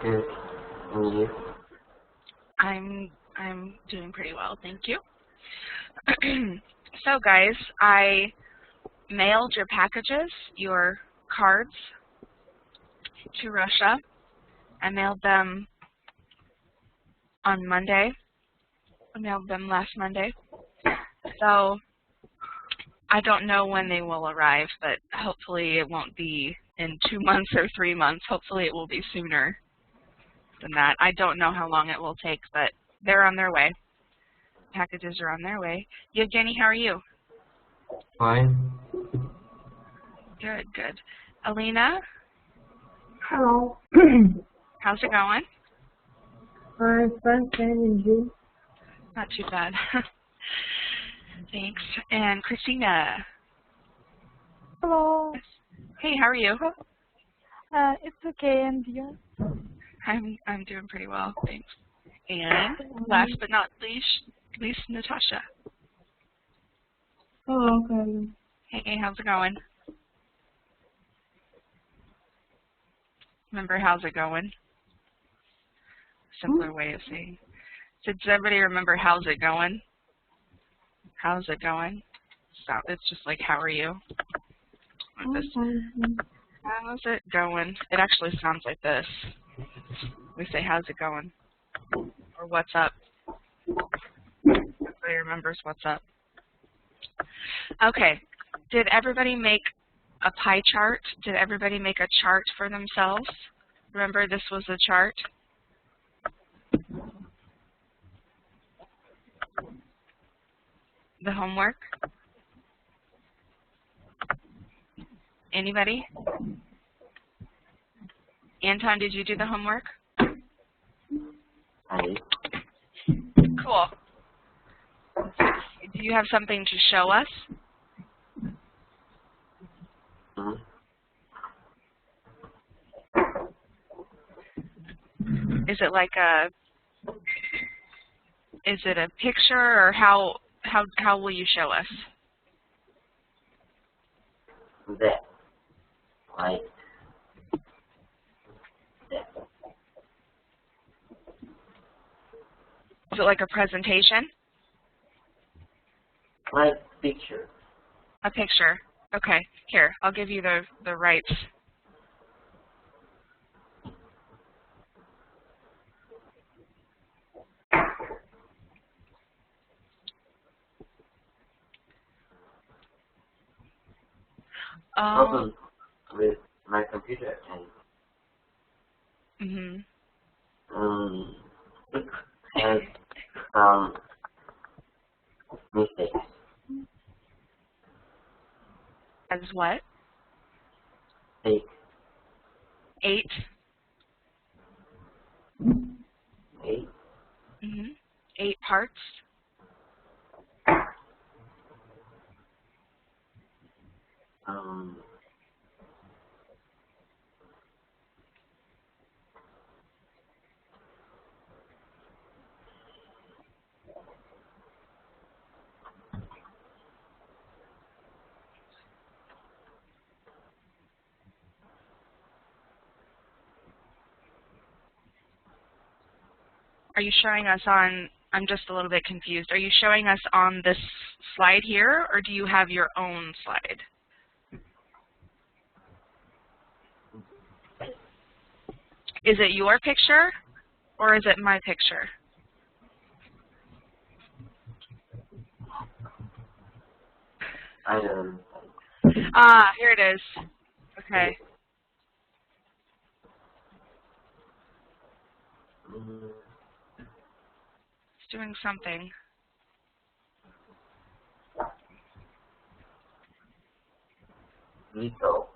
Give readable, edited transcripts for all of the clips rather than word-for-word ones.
Good. And you? I'm doing pretty well, thank you. So guys, I mailed your packages, your cards, to Russia. I mailed them on Monday. I mailed them last Monday. So I don't know when they will arrive, but hopefully it won't be in 2 months or 3 months. Hopefully it will be sooner than that. I don't know how long it will take, but they're on their way. Packages are on their way. Yevgeny, how are you? Fine. Good, good. Alina? Hello. How's it going? I'm fine, and you? Not too bad. Thanks. And Christina? Hello. Hey, how are you? It's okay, and you? I'm doing pretty well, thanks. And last but not least, Natasha. Hello, Karen. Hey, how's it going? Remember, how's it going? Simpler way of saying. So does everybody remember how's it going? How's it going? So it's just like, how are you? Like this. How's it going? It actually sounds like this. We say, how's it going? Or what's up? Everybody remembers what's up. Okay. Did everybody make a pie chart? Did everybody make a chart for themselves? Remember, this was a chart. The homework? Anybody? Anton, did you do the homework? I did. Cool. Do you have something to show us? Is it like is it a picture, or how will you show us? That. Like that. Is it like a presentation? Like picture. A picture. Okay. Here, I'll give you the rights. Problem with my computer and it has some mistakes. As what? 8. 8. 8. 8 parts. Are you showing us on, I'm just a little bit confused. Are you showing us on this slide here, or do you have your own slide? Is it your picture, or is it my picture? I don't. Ah, here it is. Okay. It's doing something. Little.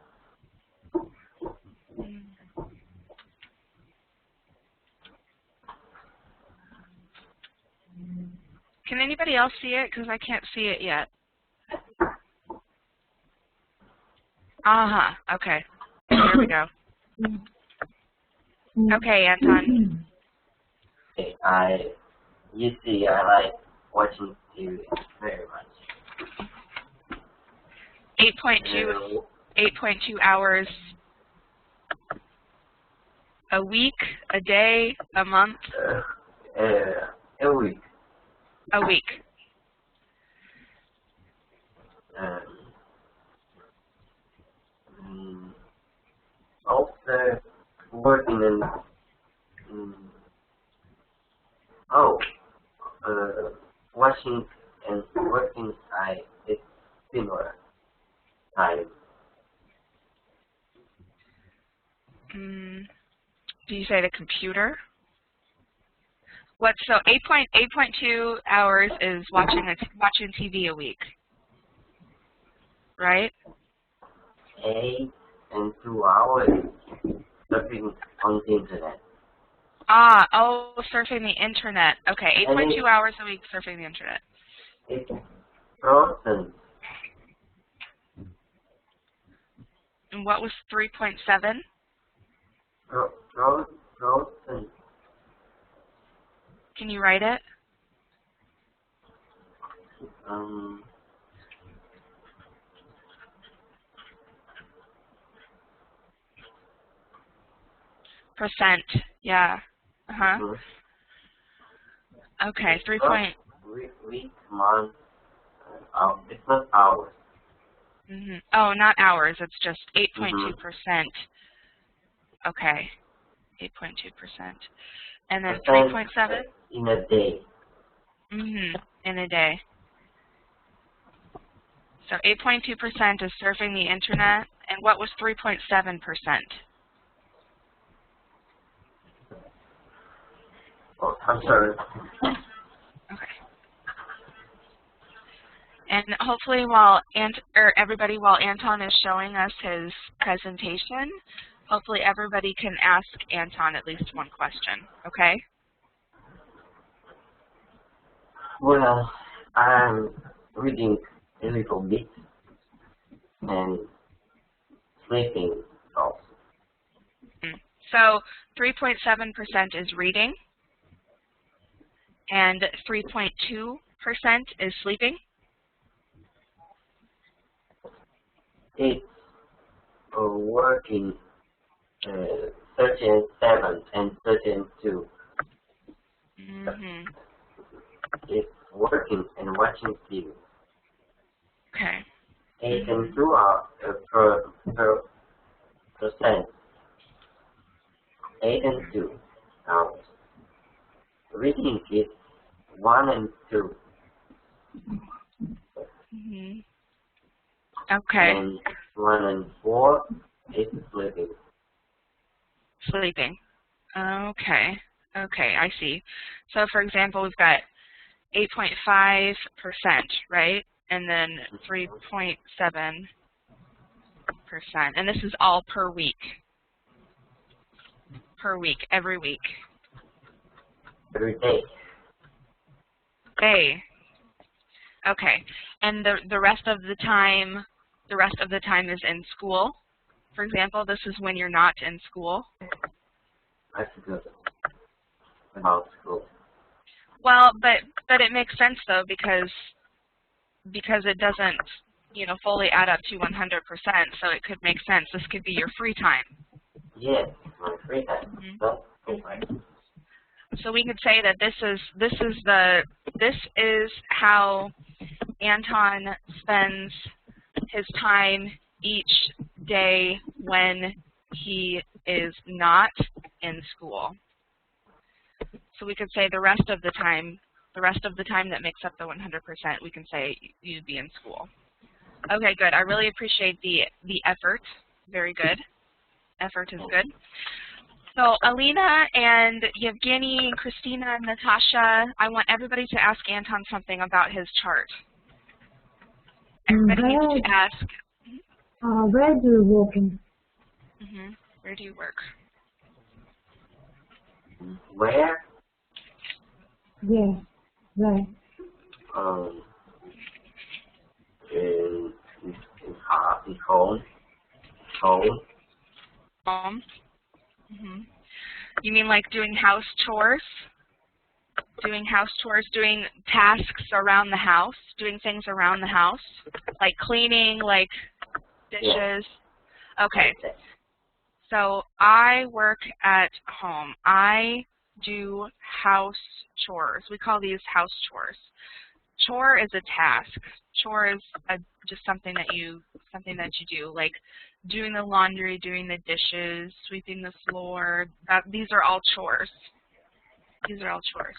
Can anybody else see it? Because I can't see it yet. Okay. Here we go. Okay, Anton. You see, I like watching TV very much. 8.2 hours A week, a day, a month? A week. A week. After working in washing and working side is similar time. Do you say the computer? What? So 8.2 hours is watching TV a week, right? 8 and 2 hours surfing on the internet. Surfing the internet. Okay, 8.2 hours a week surfing the internet. It's frozen. And what was 3.7? Frozen. Can you write it? Percent. Yeah. Okay, 3 point. Week, month. It's not hours. Oh, not hours. It's just 8.2%. Okay, 8.2%. And then 3.7? In a day. In a day. So 8.2% is surfing the internet. And what was 3.7%? Oh, I'm sorry. Okay. And hopefully while Anton is showing us his presentation, hopefully everybody can ask Anton at least one question, okay? Well, I'm reading a little bit and sleeping also. So 3.7% is reading, and 3.2% is sleeping. It's working 13.7 and 13.2. It's working and watching TV. Okay. 8 and 2 are per percent. 8 and 2 hours. Reading is 1 and 2. Okay. And 1 and 4 is sleeping. Sleeping. Okay. Okay, I see. So for example, we've got 8.5%, right? And then 3.7%. And this is all per week. Per week, every week. Every day. Day. Okay. And the rest of the time is in school. For example, this is when you're not in school. I forgot about school. Well, but it makes sense though because it doesn't, fully add up to 100%. So it could make sense. This could be your free time. Yes, my free time. So we could say that this is how Anton spends his time each day when he is not in school. So we could say the rest of the time that makes up the 100%, we can say you'd be in school. Okay, good. I really appreciate the effort. Very good. Effort is good. So Alina and Yevgeny and Christina and Natasha, I want everybody to ask Anton something about his chart. Everybody needs to ask. Where do you work in? Where do you work? Where? Yeah, where? In home. Home. Home. You mean like doing house chores? Doing house chores, doing tasks around the house, doing things around the house, like cleaning, like dishes. Okay. So I work at home. I do house chores. We call these house chores. Chore is a task. Chore is just something that you do, like doing the laundry, doing the dishes, sweeping the floor. These are all chores. These are all chores.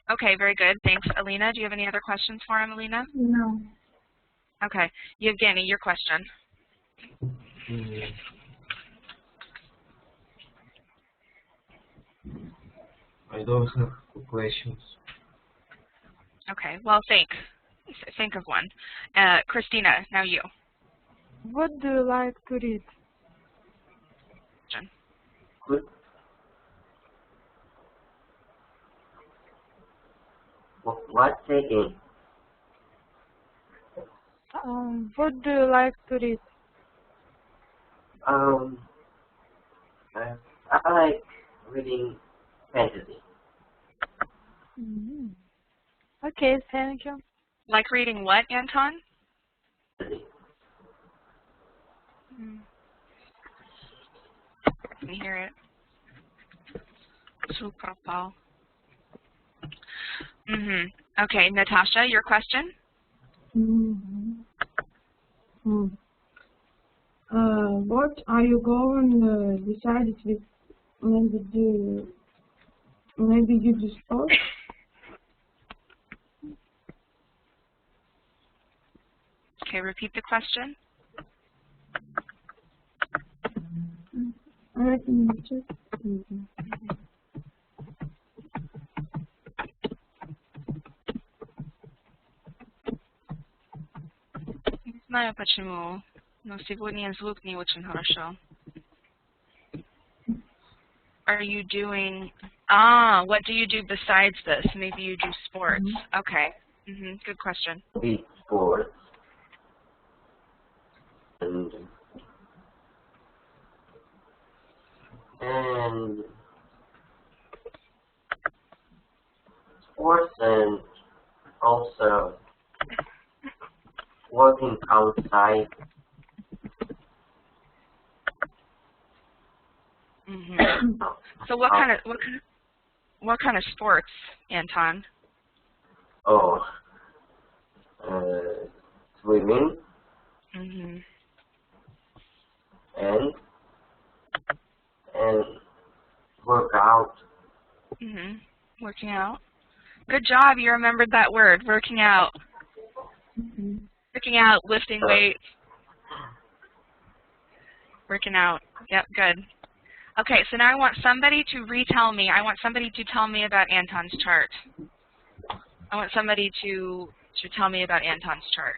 Okay, very good. Thanks, Alina. Do you have any other questions for him, Alina? No. Okay. Yevgeny, your question. I don't have questions. Okay. Well, think of one. Christina, now you. What do you like to read? Jen. Good. What again? What do you like to read? I like reading fantasy. Mm-hmm. Okay, thank you. Like reading what, Anton? Fantasy. Let me hear it. Super Paul. Okay, Natasha, your question? What are you going decided with? Maybe you do sport? Okay, repeat the question. Не знаю почему, но сегодня звук не очень хорошо. Are you doing, what do you do besides this? Maybe you do sports. Okay. Good question. Read sports. And sports and also working outside. So what kind of sports, Anton? Oh, swimming and work out. Working out. Good job, you remembered that word, working out. Working out, lifting weights. Working out. Yep, good. Okay, so now I want somebody to retell me. I want somebody to tell me about Anton's chart. I want somebody to tell me about Anton's chart.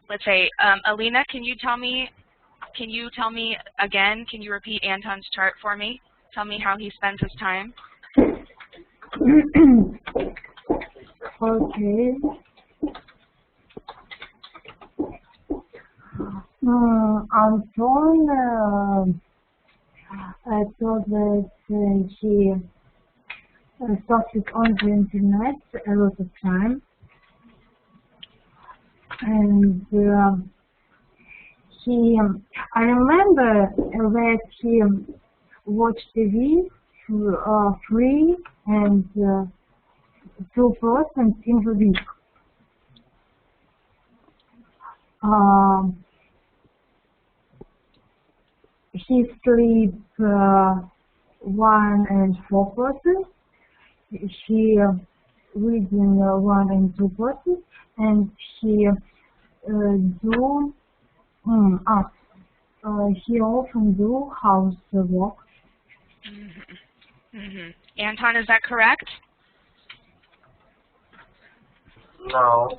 Let's say, Alina, can you tell me again, can you repeat Anton's chart for me? Tell me how he spends his time. Okay. Anton, I thought that he started on the internet a lot of time, and I remember that he watched TV for 3 and 2% in the week. He sleeps 1 and 4%. He reading 1 and 2%, and he he often do housework. Anton, is that correct? No.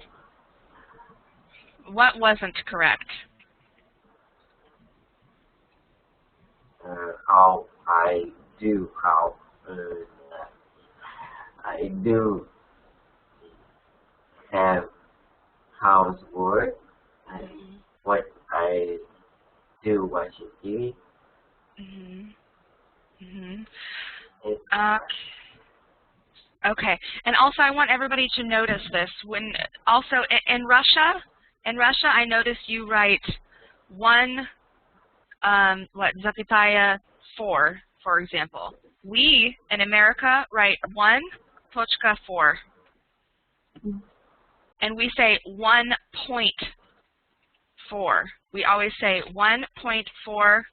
What wasn't correct? I do have housework. What I do watching TV. Okay, and also I want everybody to notice this. When also in Russia, I notice you write 1 what, запятая 4, for example. We, in America, write 1.4. And we say 1.4. We always say 1.4%.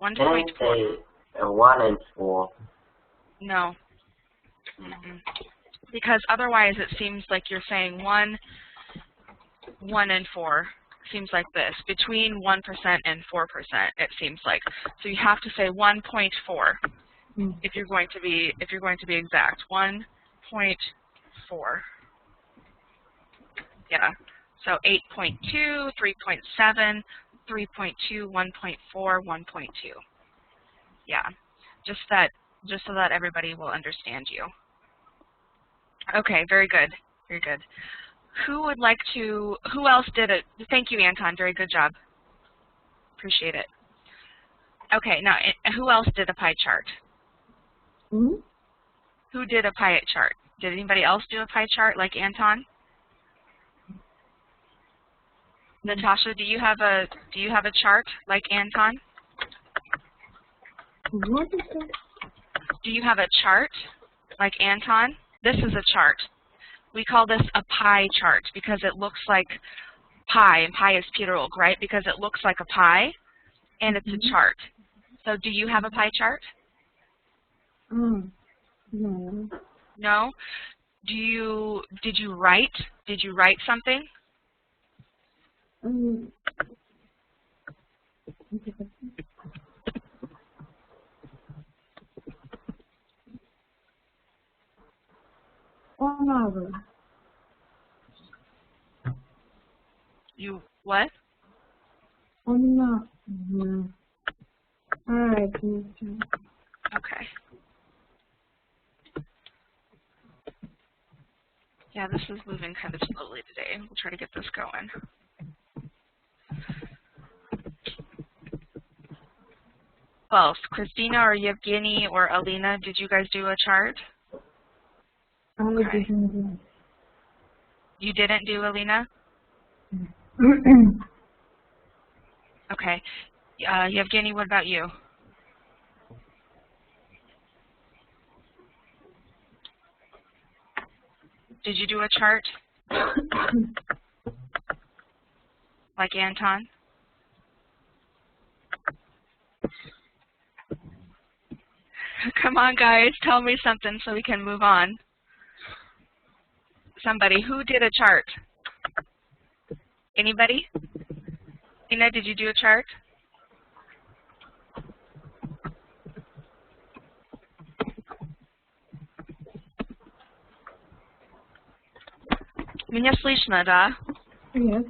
1.4. Can I say 1 and 4? No. Because otherwise it seems like you're saying 1 and 4. Seems like this. Between 1% and 4%, it seems like. So you have to say 1.4 if you're going to be exact. 1.4. Yeah. So 8.2, 3.7, 3.2, 1.4, 1.2. Yeah. Just so that everybody will understand you. Okay, very good. Very good. Who else did it? Thank you, Anton. Very good job. Appreciate it. Okay, now, who else did a pie chart? Hmm? Who did a pie chart? Did anybody else do a pie chart like Anton? Natasha, do you have a chart like Anton? What is that? Do you have a chart like Anton? This is a chart. We call this a pie chart because it looks like pie, and pie is plural, right? Because it looks like a pie, and it's a chart. So do you have a pie chart? No. No? Did you write something? On hour. You what? On hour. All right. Okay. Yeah, this is moving kind of slowly today. We'll try to get this going. Well, Christina or Yevgeny or Alina, did you guys do a chart? Okay. You didn't do, Alina? Okay. Yevgeny, what about you? Did you do a chart? Like Anton? Come on, guys, tell me something so we can move on. Somebody, who did a chart? Anybody? Ina, did you do a chart? Меня слышно, да? Yes.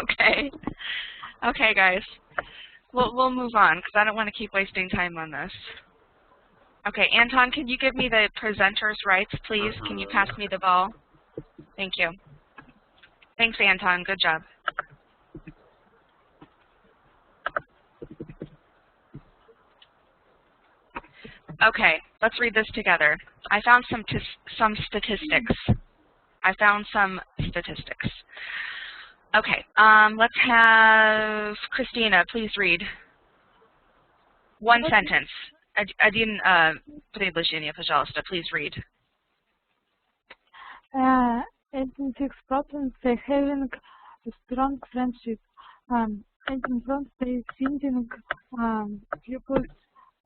Okay. Okay, guys. We'll move on because I don't want to keep wasting time on this. Okay, Anton, can you give me the presenter's rights, please? Can you pass me the ball? Thank you. Thanks, Anton. Good job. Okay, let's read this together. I found some statistics. Okay, let's have Christina, please read. One sentence. Один предложение, пожалуйста, please read. 86% say having a strong friendship. 18% say finding purpose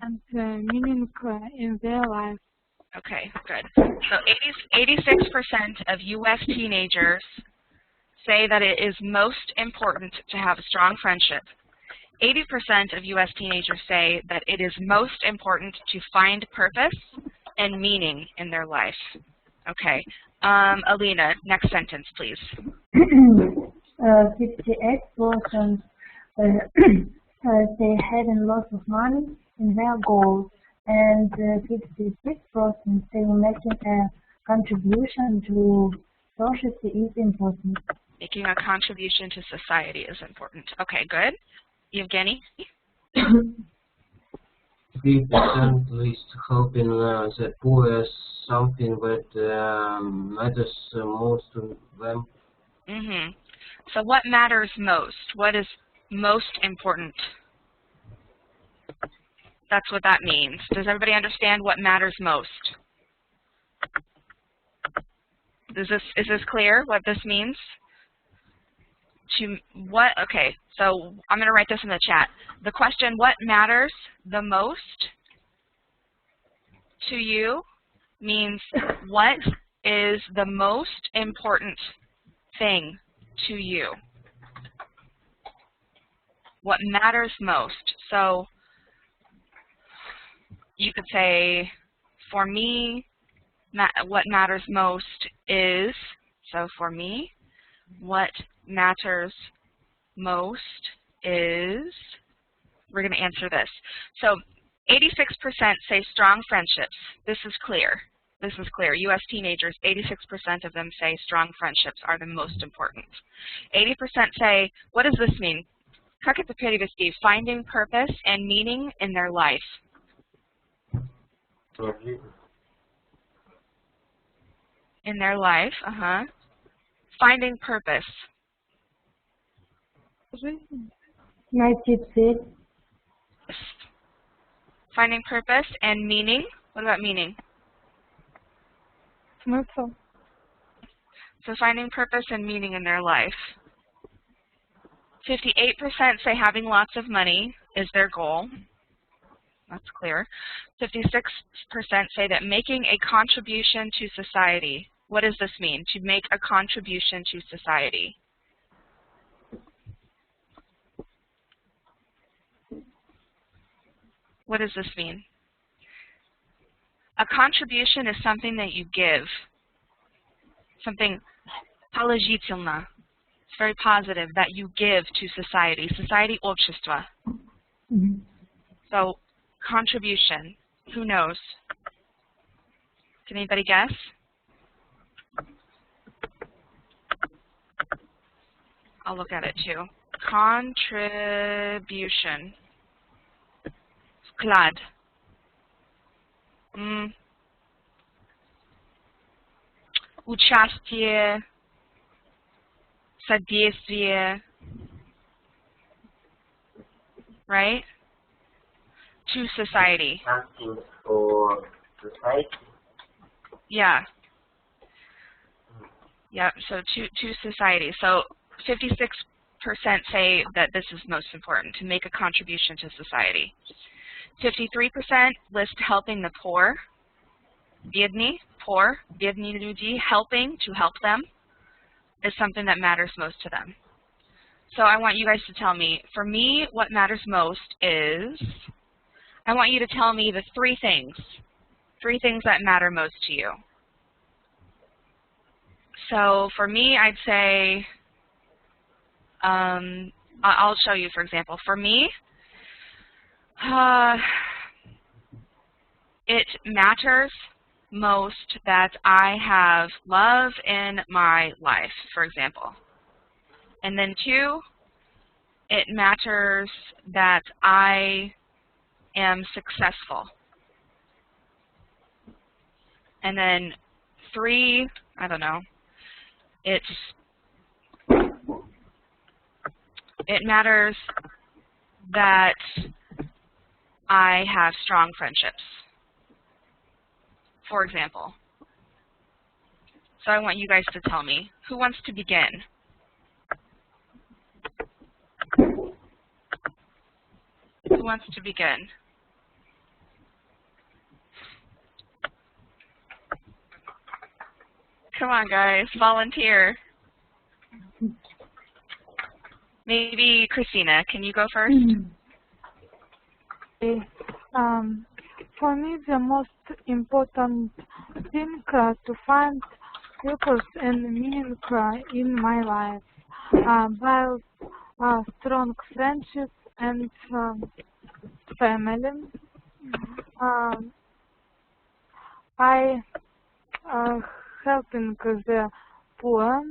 and meaning in their life. Okay, good. So 86% of U.S. teenagers say that it is most important to have a strong friendship. 80% of U.S. teenagers say that it is most important to find purpose and meaning in their life. Okay. Alina, next sentence, please. 58% say having lots of money in their goals, and 56% say making a contribution to society is important. Making a contribution to society is important. Okay, good. Evgeny? 3% list hoping that poor is something that matters most to them. So what matters most? What is most important? That's what that means. Does everybody understand what matters most? Is this clear what this means? Okay, so I'm going to write this in the chat. The question, what matters the most to you, means what is the most important thing to you? What matters most? So you could say, for me, what matters most is, so for me, what matters most is, we're going to answer this. So 86% say strong friendships. This is clear. This is clear. U.S. teenagers, 86% of them say strong friendships are the most important. 80% say, what does this mean? Как это перевести? Finding purpose and meaning in their life. In their life, Finding purpose. Найти цель. Finding purpose and meaning. What about meaning? Смысл. So finding purpose and meaning in their life. 58% say having lots of money is their goal. That's clear. 56% say that making a contribution to society. What does this mean? To make a contribution to society. What does this mean? A contribution is something that you give. Something положительно. It's very positive that you give to society. Society, общество. So, contribution. Who knows? Can anybody guess? I'll look at it too. Contribution. Вклад. Участие. Содействие. Right? To society. Something for society. Yeah. Yeah, so to society. So 56% say that this is most important, to make a contribution to society. 53% list helping the poor. Biedni, poor, biedni ljudi, helping, to help them, is something that matters most to them. So I want you guys to tell me, for me, what matters most is, I want you to tell me the three things that matter most to you. So for me, I'd say, I'll show you, for example. For me, it matters most that I have love in my life, for example. And then 2, it matters that I am successful. And then 3, I don't know, it matters that I have strong friendships, for example. So I want you guys to tell me, who wants to begin? Who wants to begin? Come on, guys, volunteer. Maybe Christina, can you go first? Okay. For me, the most important thing to find purpose and meaning in my life, build strong friendships and family. I helping the poor.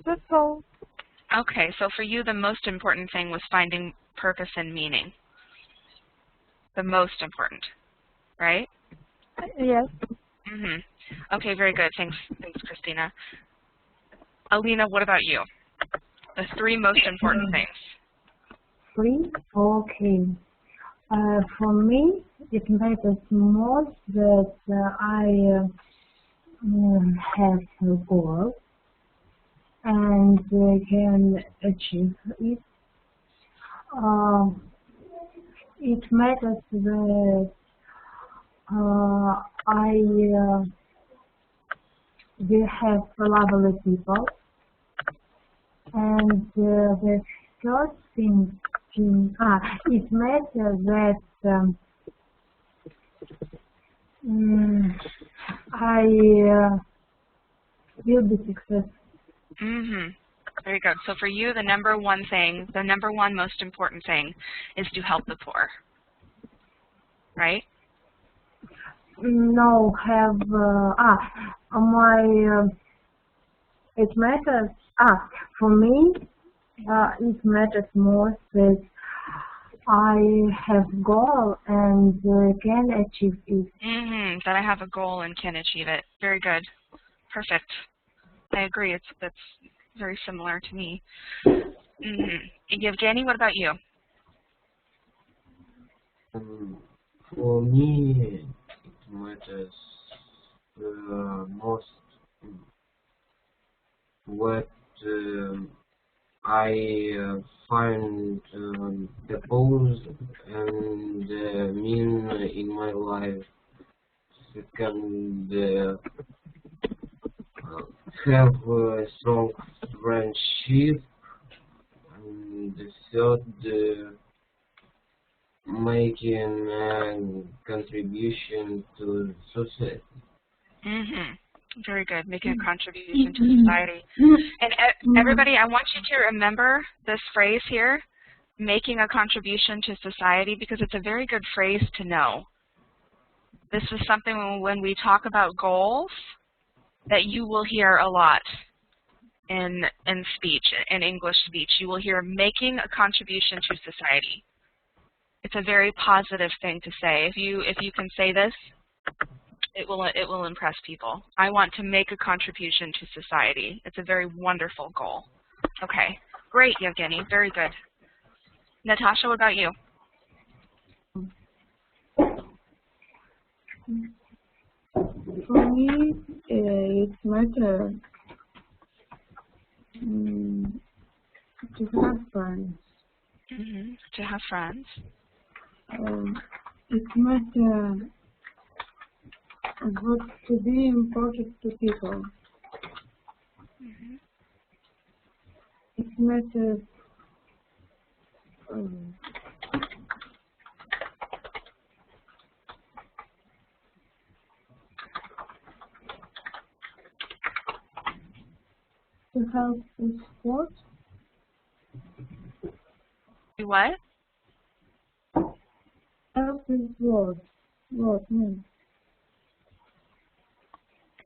That's all. Okay, so for you, the most important thing was finding purpose and meaning. The most important, right? Yes. Okay, very good. Thanks, Christina. Alina, what about you? The 3 most important things. 3? Okay. For me, it matters most that I have a goal and can achieve it. It matters that I will have lovely people, and the third thing, it matters that I will be successful. Very good. So for you, the number one most important thing is to help the poor, right? No, it matters. For me, it matters most that I have goal and can achieve it. That I have a goal and can achieve it. Very good. Perfect. I agree. That's very similar to me. Yevgeny, what about you? For me, it matters most what I find the pose and mean in my life. Second, have a strong friendship. And the third, making a contribution to society. Very good. Making a contribution to society. And everybody, I want you to remember this phrase here, making a contribution to society, because it's a very good phrase to know. This is something when we talk about goals that you will hear a lot in speech, in English speech. You will hear making a contribution to society. It's a very positive thing to say. If you can say this, it will impress people. I want to make a contribution to society. It's a very wonderful goal. Okay, great, Yevgeny. Very good. Natasha, what about you? For me, it matters to have friends. To have friends. It matters to be important to people. It matters to help with sport. What? Help with what means?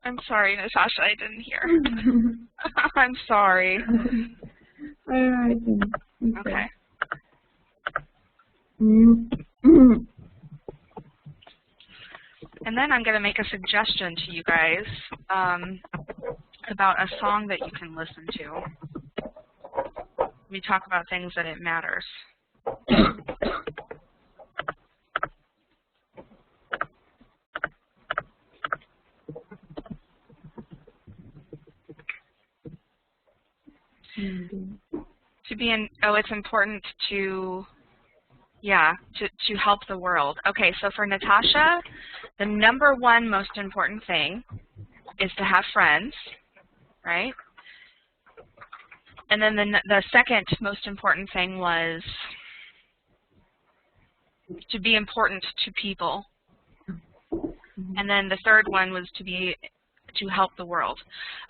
I'm sorry, Natasha, I didn't hear. I'm sorry. I didn't. Okay. And then I'm going to make a suggestion to you guys about a song that you can listen to. We talk about things that it matters. It's important to help the world. Okay, so for Natasha, the number one most important thing is to have friends, right? And then the second most important thing was to be important to people. And then the third one was to help the world.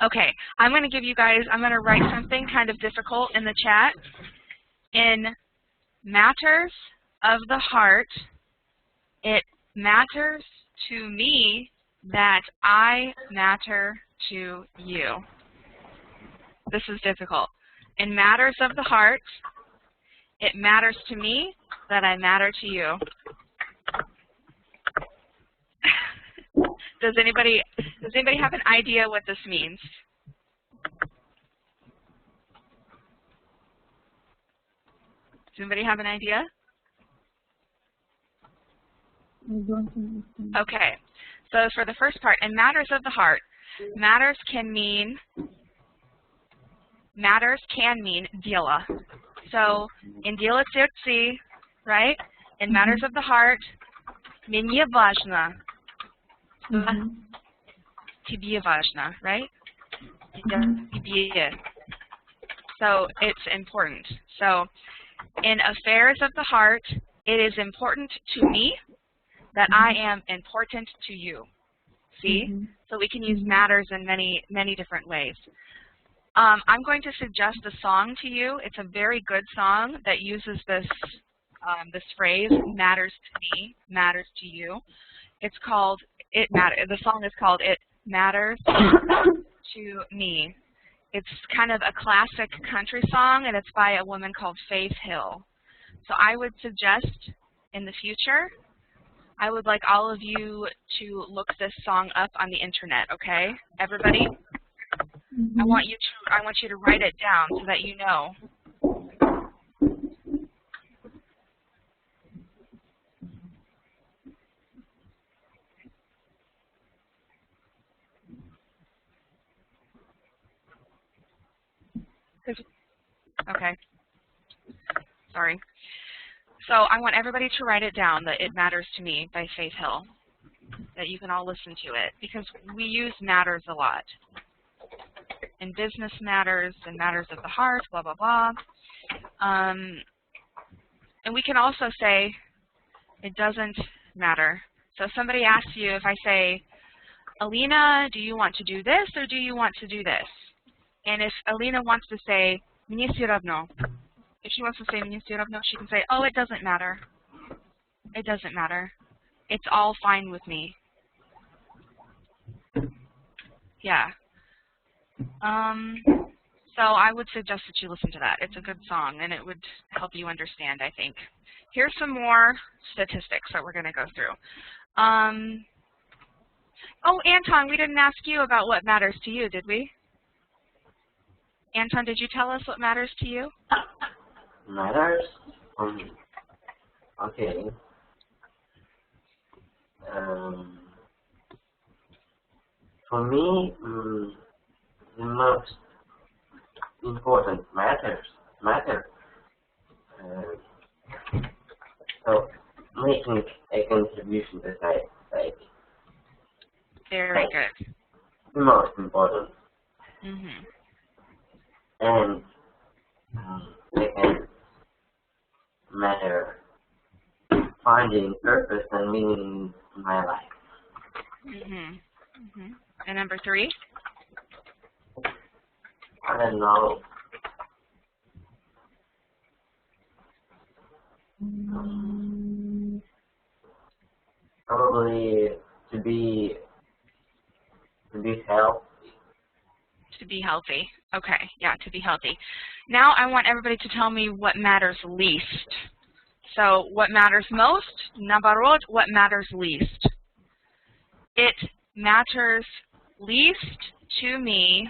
Okay, I'm going to write something kind of difficult in the chat. In matters of the heart, it matters to me that I matter to you. This is difficult. In matters of the heart, it matters to me that I matter to you. Does anybody have an idea what this means? anybody have an idea? I don't understand. Okay. So for the first part, in matters of the heart, matters can mean dela. So in dela serдца, right? In matters of the heart, мне важно. Тебе важно, right? Тебе. So it's important. So in affairs of the heart, it is important to me that I am important to you. See? So we can use matters in many, many different ways. I'm going to suggest a song to you. It's a very good song that uses this this phrase, matters to me, matters to you. It's called, the song is called It Matters to Me. It's kind of a classic country song, and it's by a woman called Faith Hill. So I would suggest in the future, I would like all of you to look this song up on the internet, okay? Everybody? I want you to write it down so that you know. Okay. Sorry. So I want everybody to write it down, that It Matters to Me by Faith Hill, that you can all listen to it, because we use matters a lot. In business matters, in matters of the heart, blah, blah, blah. And we can also say, it doesn't matter. So if somebody asks you, if I say, Alina, do you want to do this or do you want to do this? And if Alina wants to say, мне всё равно, if she wants to say мне всё равно, she can say, oh, it doesn't matter. It doesn't matter. It's all fine with me. Yeah. So I would suggest that you listen to that. It's a good song, and it would help you understand, I think. Here's some more statistics that we're going to go through. Oh, Anton, we didn't ask you about what matters to you, did we? Anton, did you tell us what matters to you? Matters? Okay. For me, the most important matter. So making a contribution to society. Very good. The most important. And second matter, finding purpose and meaning in my life. And number 3? I don't know. Probably to be healthy. To be healthy. Okay, yeah, to be healthy. Now I want everybody to tell me what matters least. So what matters most? Nabarot, what matters least? It matters least to me.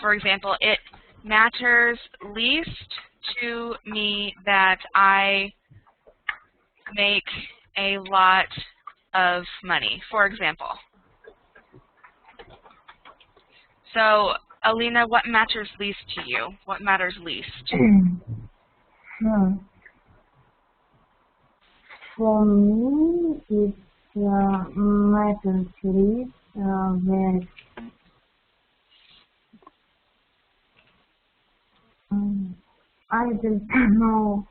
For example, it matters least to me that I make a lot of money, for example. So, Alina, what matters least to you? What matters least? For me, it matters least that I don't know.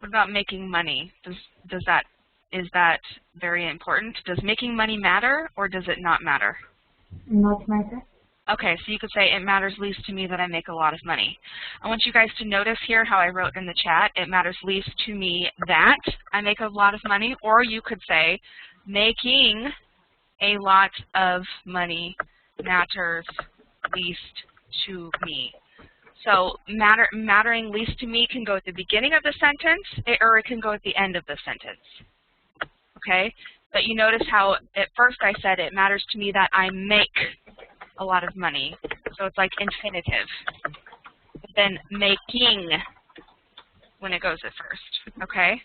What about making money? Is that very important? Does making money matter, or does it not matter? Not matter. Okay, so you could say it matters least to me that I make a lot of money. I want you guys to notice here how I wrote in the chat, it matters least to me that I make a lot of money, or you could say making a lot of money matters least to me. So mattering least to me can go at the beginning of the sentence, or it can go at the end of the sentence. Okay? But you notice how at first I said it matters to me that I make a lot of money. So it's like infinitive. But than making when it goes at first, okay?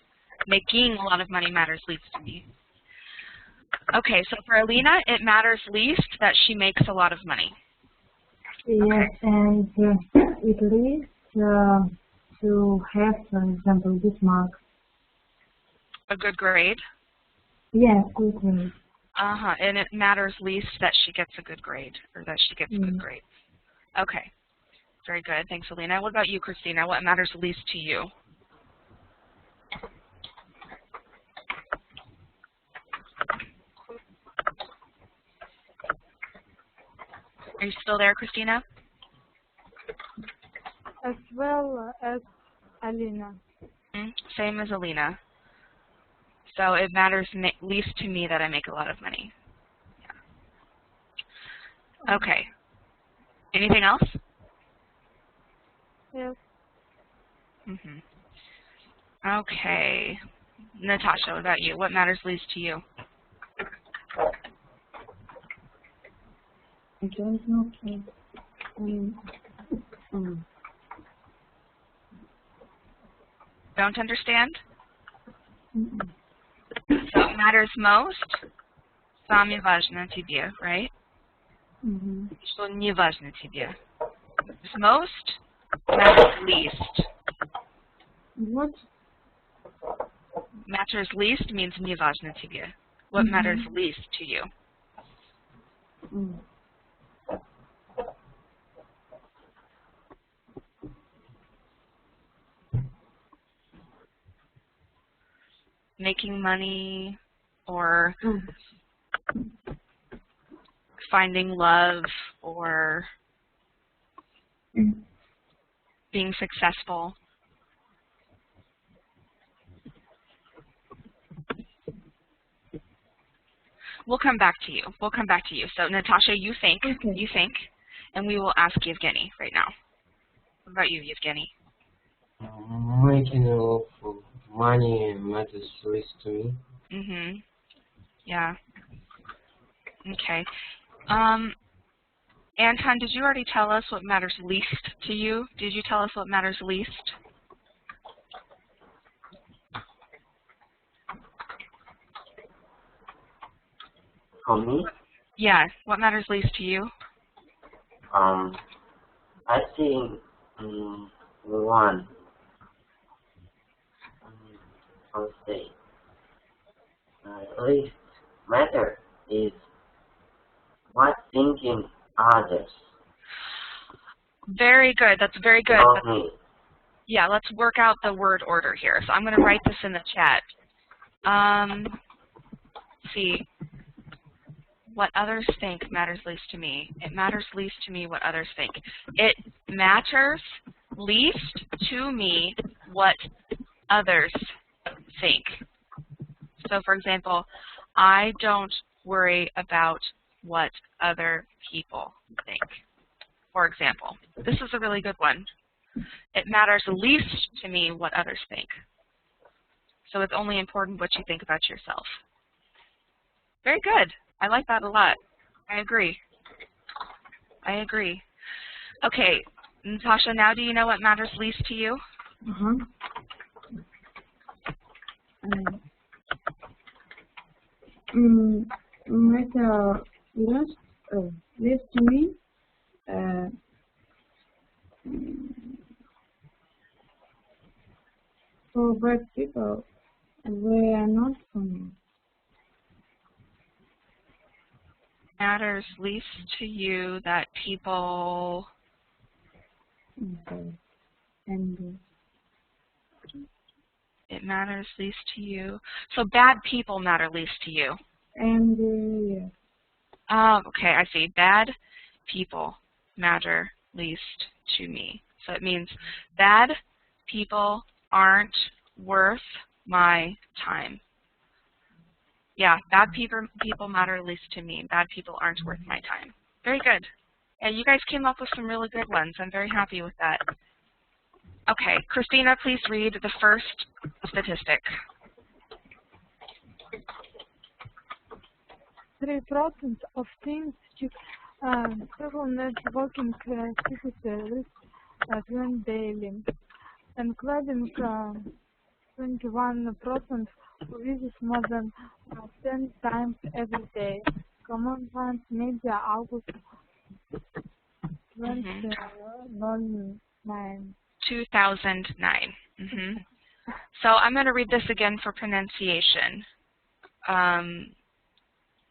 Making a lot of money matters least to me. Okay, so for Alina, it matters least that she makes a lot of money. Yes, Okay. and it leads to have, for example, this mark. A good grade. Yes, good grade. And it matters least that she gets a good grade, or that she gets good grades. Okay, very good. Thanks, Alina. What about you, Christina? What matters least to you? Are you still there, Christina? As well as Alina. Same as Alina. So it matters least to me that I make a lot of money. Yeah. Okay. Anything else? Yes. Okay. Natasha, what about you? What matters least to you? I don't know. Don't understand? So it matters most. Самое важное тебе, right? Что не важно тебе. Most matters least. What? Matters least means не важно тебе. What matters least to you? Making money or finding love or being successful. We'll come back to you. We'll come back to you. So Natasha, you think, and we will ask Yevgeny right now. What about you, Yevgeny? Making a lot of money matters least to me. Yeah. Okay. Anton, did you already tell us what matters least to you? Did you tell us what matters least? For me, Yeah. What matters least to you? I think one. I'll say least matter is what thinking others. Very good. That's very good. About me. Yeah, let's work out the word order here. So I'm going to write this in the chat. See, what others think matters least to me. It matters least to me what others think. It matters least to me what others think. So for example, I don't worry about what other people think. For example, this is a really good one. It matters least to me what others think. So it's only important what you think about yourself. Very good. I like that a lot. I agree. I agree. Okay, Natasha, now do you know what matters least to you? Matter least to me. For bad people, they are not for me. Matters least to you that people And it matters least to you. So bad people matter least to you. yeah. Oh, okay, I see. Bad people matter least to me. So it means bad people aren't worth my time. Yeah, bad people matter least to me. Bad people aren't worth my time. Very good. Yeah, you guys came up with some really good ones. I'm very happy with that. Okay, Christina, please read the first statistic. 3% of teams several networking secrets fluent daily, including 21% who visit more than 10 times every day. Common times media August 2009. 2009. So I'm going to read this again for pronunciation.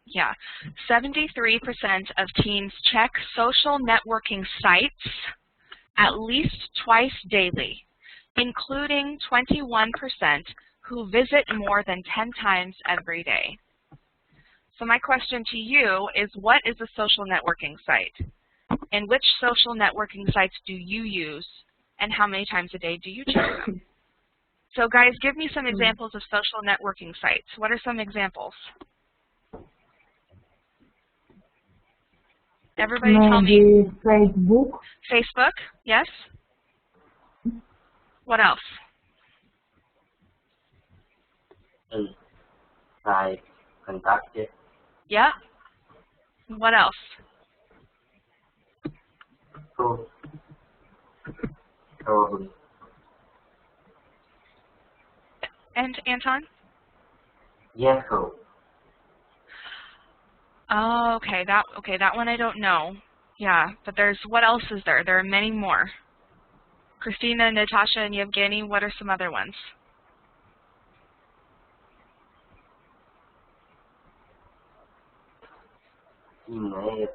Yeah, 73% of teens check social networking sites at least twice daily, including 21% who visit more than 10 times every day. So my question to you is, what is a social networking site? And which social networking sites do you use? And how many times a day do you check them? So guys, give me some examples of social networking sites. What are some examples? Everybody tell me. Facebook. Facebook, yes. What else? Like contacted. Yeah. What else? Probably. And Anton? Yahoo. Oh, okay. That one I don't know. Yeah, but what else is there? There are many more. Christina, Natasha, and Yevgeny, what are some other ones? Email.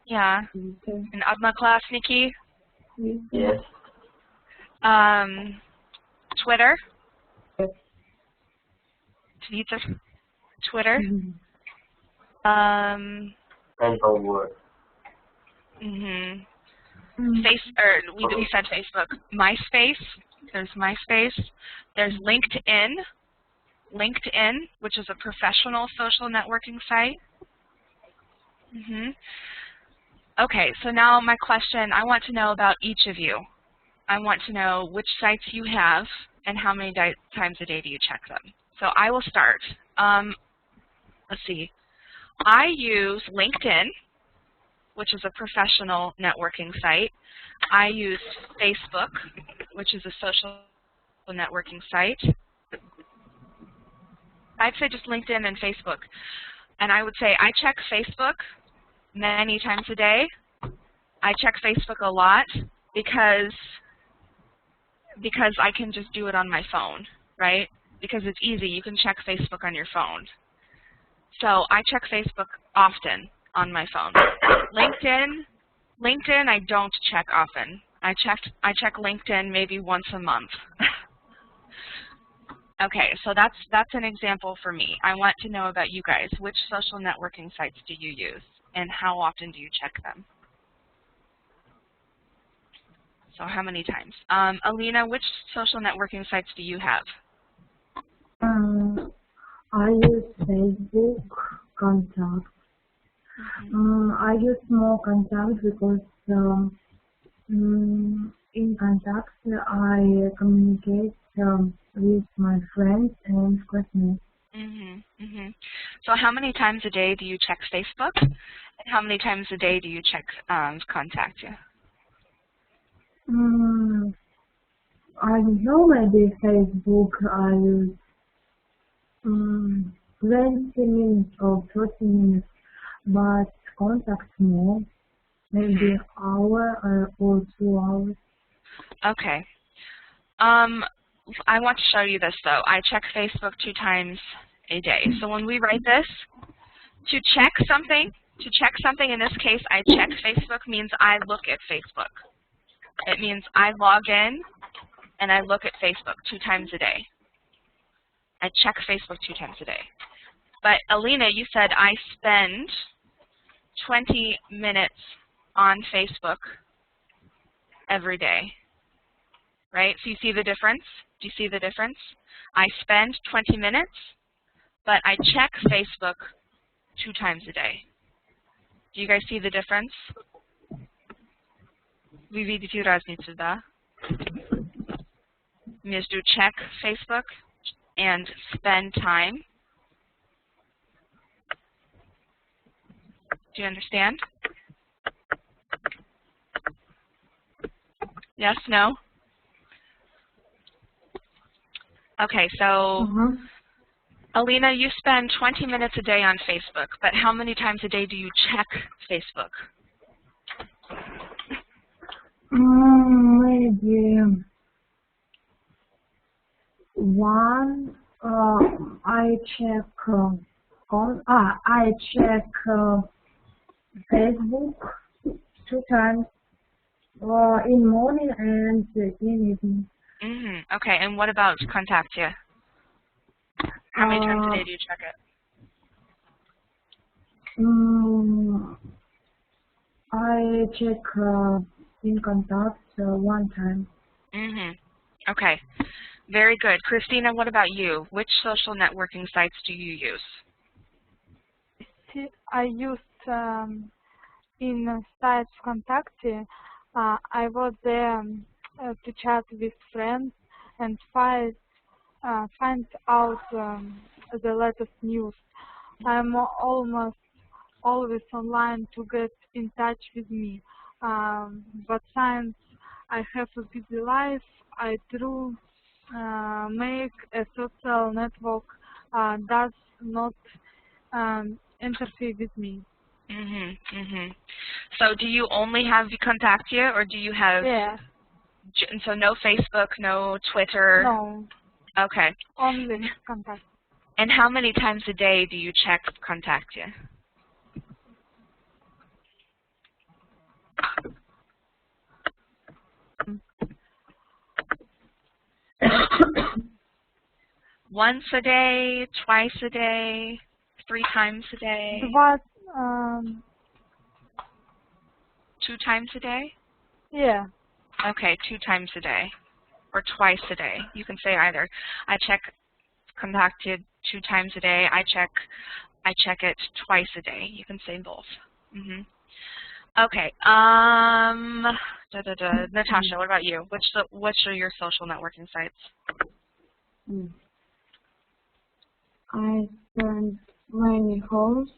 Yeah. And Odnoklassniki? Yes. Twitter? Twitter? mp4. We said Facebook. MySpace. There's MySpace. There's LinkedIn. LinkedIn, which is a professional social networking site. Okay, so now my question, I want to know about each of you. I want to know which sites you have and how many times a day do you check them. So I will start. Let's see. I use LinkedIn, which is a professional networking site. I use Facebook, which is a social networking site. I'd say just LinkedIn and Facebook. And I would say I check Facebook many times a day. I check Facebook a lot because I can just do it on my phone, right? Because it's easy. You can check Facebook on your phone. So I check Facebook often on my phone. LinkedIn I don't check often. I check LinkedIn maybe once a month. Okay, so that's an example for me. I want to know about you guys. Which social networking sites do you use, and how often do you check them? So how many times? Alina, which social networking sites do you have? I use Facebook contacts. I use more contacts because in contacts I communicate with my friends and classmates. So how many times a day do you check Facebook? And how many times a day do you check contact you? I don't know, maybe Facebook I use 20 minutes or 30 minutes, but contacts more, maybe hour or 2 hours. Okay. I want to show you this though. I check Facebook 2 times a day. So when we write this, to check something in this case, I check Facebook means I look at Facebook. It means I log in and I look at Facebook 2 times a day. I check Facebook 2 times a day. But Alina, you said I spend 20 minutes on Facebook every day, right? So you see the difference? Do you see the difference? I spend 20 minutes, but I check Facebook 2 times a day. Do you guys see the difference? Вы видите разницу, да? Между check Facebook and spend time. Do you understand? Yes, no? Okay, so Alina, you spend 20 minutes a day on Facebook, but how many times a day do you check Facebook? Maybe one. I check Facebook 2 times in morning and in evening. Okay, and what about Contact You? How many times a day do you check it? I check in Contact 1 time. Okay, very good. Christina, what about you? Which social networking sites do you use? I used in sites Contact. I was there to chat with friends and find out the latest news. I'm almost always online to get in touch with me. But since I have a busy life, I do make a social network does not interfere with me. So do you only have Contact You, or do you have... Yeah. So no Facebook, no Twitter? No. Okay. Only Contact. And how many times a day do you check Contact You? Once a day, twice a day, 3 times a day? 2 times a day? Yeah. Okay, 2 times a day, or twice a day. You can say either. I check Contact You 2 times a day. I check it twice a day. You can say both. Okay. Natasha, what about you? Which are your social networking sites? I spend many hours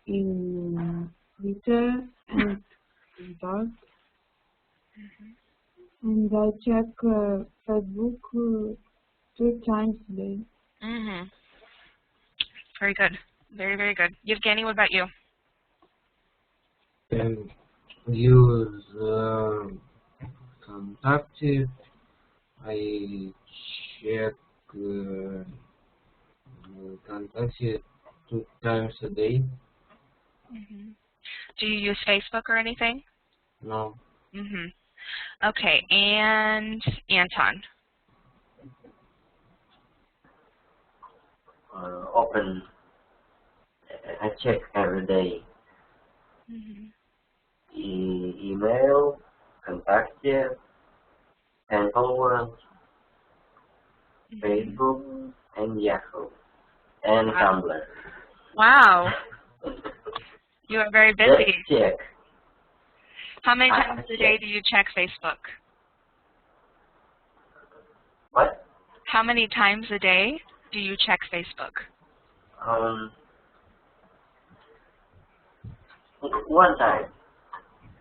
in Twitter and blog, and I check Facebook 2 times a day. Very good. Very, very good. Evgeny, what about you? Use Contact. I check Contact 2 times a day. Do you use Facebook or anything? No. Okay, and Anton? I check every day. Email, Contact You, mp4, Facebook, and Yahoo, and Tumblr. Wow. You are very busy. Just check. How many times a day do you check Facebook? What? How many times a day do you check Facebook? 1 time.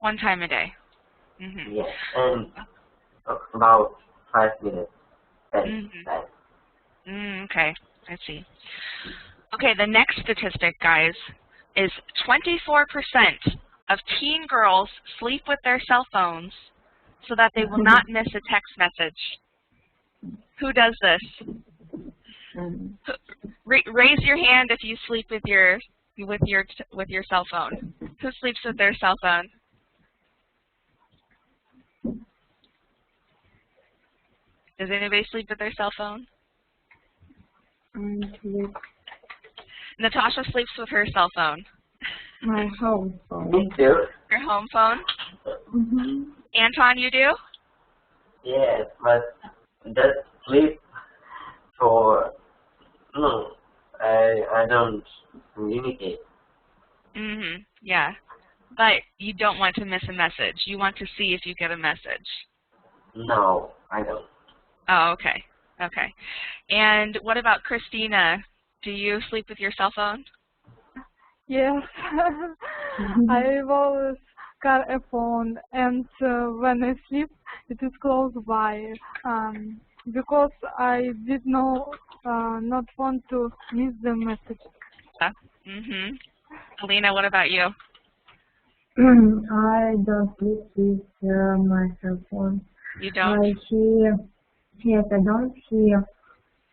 1 time a day. Yes, and about 5 minutes. Okay, I see. Okay, the next statistic, guys, is 24% of teen girls sleep with their cell phones so that they will not miss a text message. Who does this? Raise your hand if you sleep with your cell phone. Who sleeps with their cell phone? Does anybody sleep with their cell phone? Natasha sleeps with her cell phone. My home phone. Me too. Your home phone? Anton, you do? Yes, but just sleep for... No, I don't communicate. Yeah. But you don't want to miss a message. You want to see if you get a message. No, I don't. Oh, okay. Okay. And what about Christina? Do you sleep with your cell phone? Yes. I've always car a phone, and when I sleep, it is close by, because I did not want to miss the message. Alina, what about you? I don't sleep with my cell phone. You don't? Yes, I don't. He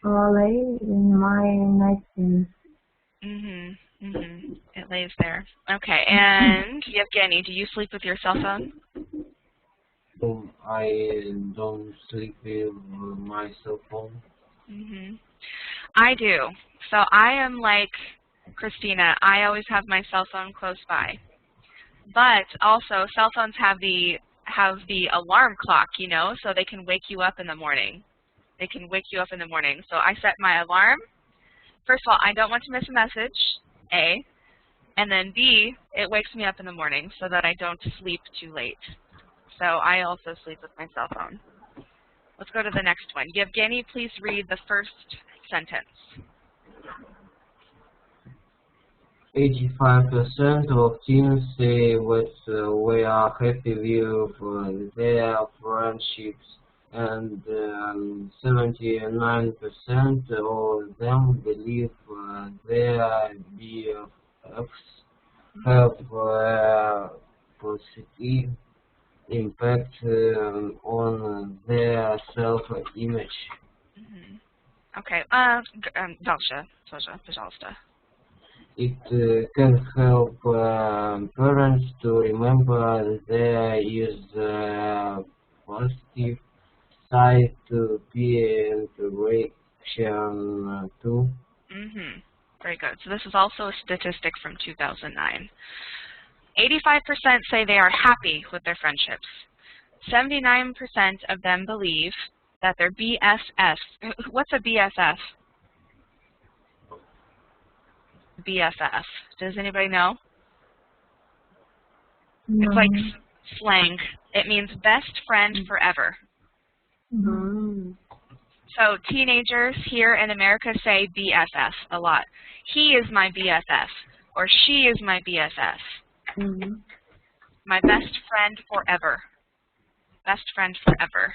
lay in my nightstand. It lays there. Okay, and Yevgeny, do you sleep with your cell phone? I don't sleep with my cell phone. I do. So I am like Christina. I always have my cell phone close by. But also, cell phones have the alarm clock, you know, so they can wake you up in the morning. They can wake you up in the morning. So I set my alarm. First of all, I don't want to miss a message, A. And then B, it wakes me up in the morning so that I don't sleep too late. So I also sleep with my cell phone. Let's go to the next one. Yevgeny, please read the first sentence. 85% of teens say that we are happy with their friendships, and 79% of them believe their BFFs have a positive impact on their self-image. Okay. Дальше тоже, пожалуйста. It can help parents to remember there is a positive side to peer interaction too. Very good. So this is also a statistic from 2009. 85% say they are happy with their friendships. 79% of them believe that their BFF. What's a BFF? BFF. Does anybody know? No. It's like slang. It means best friend forever. So teenagers here in America say BFF a lot. He is my BFF, or she is my BFF. My best friend forever. Best friend forever.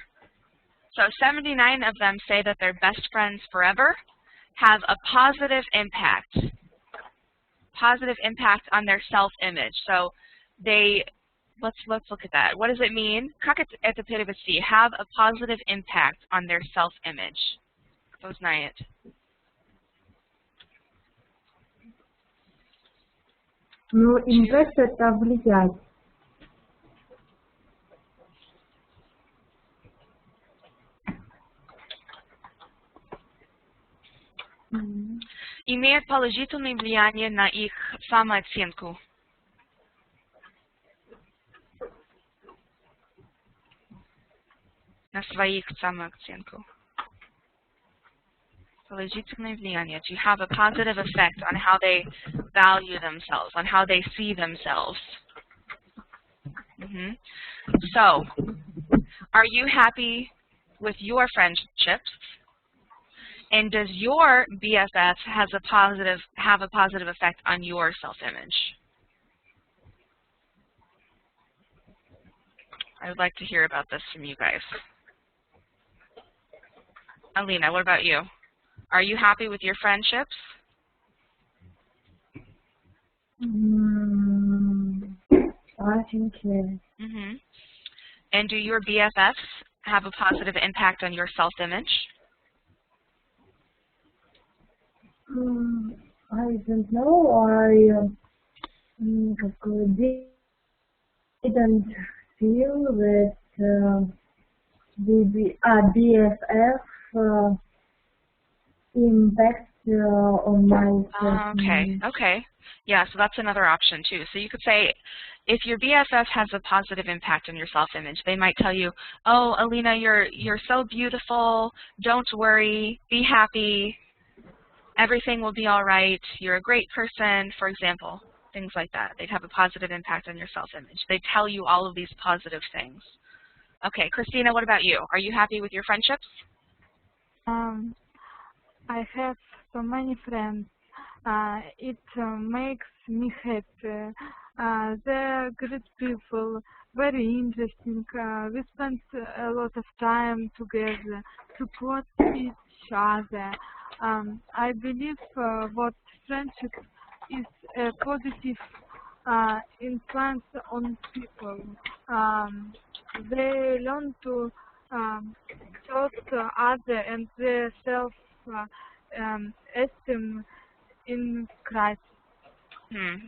So 79 of them say that their best friends forever have a positive impact. Positive impact on their self-image. So they, let's look at that. What does it mean? Как это перевести? Have a positive impact on their self-image. Кто знает? Ну, impact — это влиять. Имеет положительное влияние на их самооценку. На своих самооценку. Положительное влияние. To have a positive effect on how they value themselves, on how they see themselves. So, are you happy with your friendships? And does your BFF have a positive effect on your self-image? I would like to hear about this from you guys. Alina, what about you? Are you happy with your friendships? I think yes. And do your BFFs have a positive impact on your self-image? I don't know. I didn't feel that the BFF impacts on my self-image. Okay. Yeah, so that's another option too. So you could say, if your BFF has a positive impact on your self-image, they might tell you, "Oh, Alina, you're so beautiful. Don't worry. Be happy. Everything will be all right. You're a great person," for example. Things like that. They'd have a positive impact on your self-image. They tell you all of these positive things. Okay, Christina, what about you? Are you happy with your friendships? I have so many friends. It makes me happy. they're good people, very interesting. We spent a lot of time together, support each other. I believe what friendship is a positive influence on people. They learn to trust other and their self-esteem in Christ.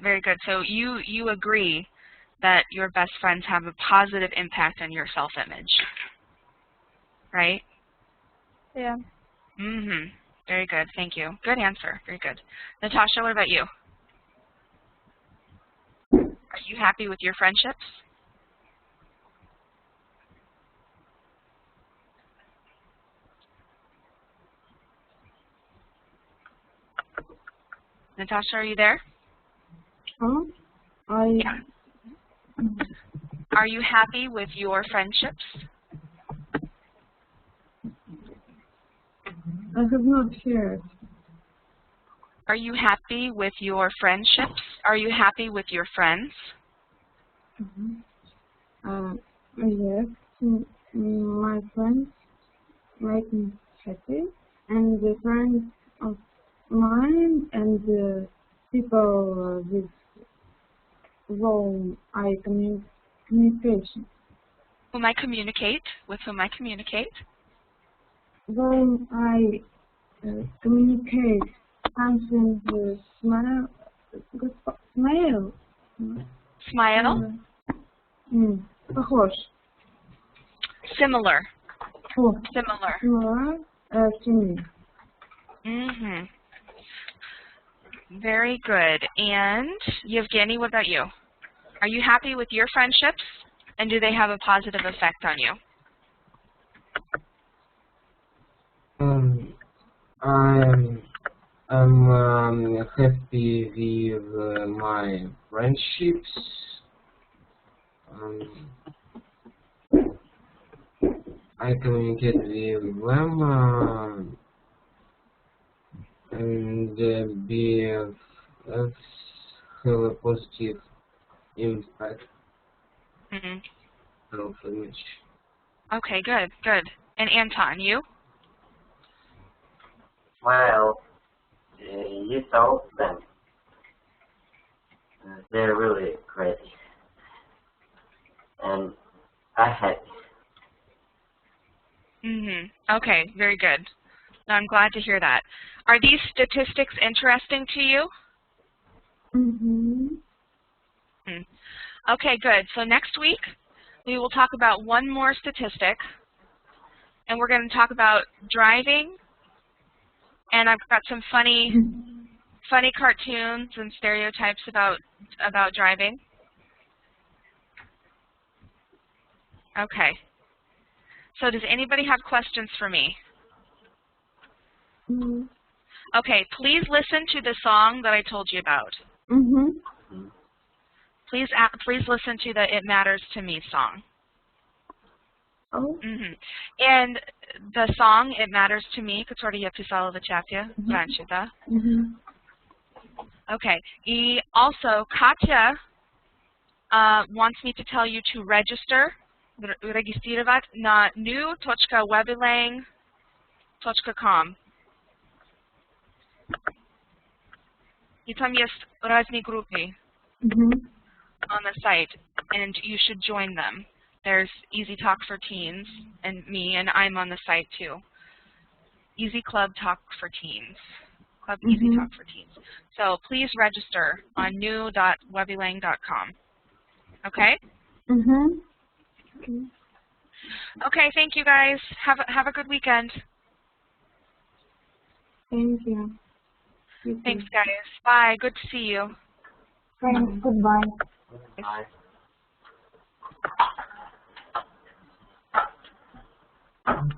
Very good. So you agree that your best friends have a positive impact on your self-image, right? Yeah. Very good. Thank you. Good answer. Very good. Natasha, what about you? Are you happy with your friendships? Natasha, are you there? Huh? Yeah. Are you happy with your friendships? I have not heard. Are you happy with your friendships? Are you happy with your friends? Yes, my friends make me happy, and the friends of mine and the people with whom I communication. Whom I communicate? With whom I communicate? When I communicate something smile. Smile? Похож. Similar. О, Similar. Similar to me. Very good. And Yevgeny, what about you? Are you happy with your friendships? And do they have a positive effect on you? I'm happy with my friendships. I communicate with them and BFFs have a positive impact on image. Okay, good, good. And Anton, you? Well, you told them. They're really great. And I had. Okay, very good. Now, I'm glad to hear that. Are these statistics interesting to you? Okay, good. So next week, we will talk about one more statistic, and we're going to talk about driving, and I've got some funny cartoons and stereotypes about driving. Okay. So does anybody have questions for me? Okay, please listen to the song that I told you about. Please listen to the "It Matters to Me" song. And the song "It Matters to Me", которое я писала в чате раньше, да? Okay. И also, Katya wants me to tell you to регистрировать на new.webilang.com. И там есть разные группы on the site, and you should join them. There's Easy Talk for Teens, and me, and I'm on the site too. Easy Club Talk for Teens. Club Easy Talk for Teens. So please register on new.webilang.com. Okay? Okay, thank you guys. Have a good weekend. Thank you. Thanks, guys. Bye. Good to see you. Thanks. Goodbye. Bye.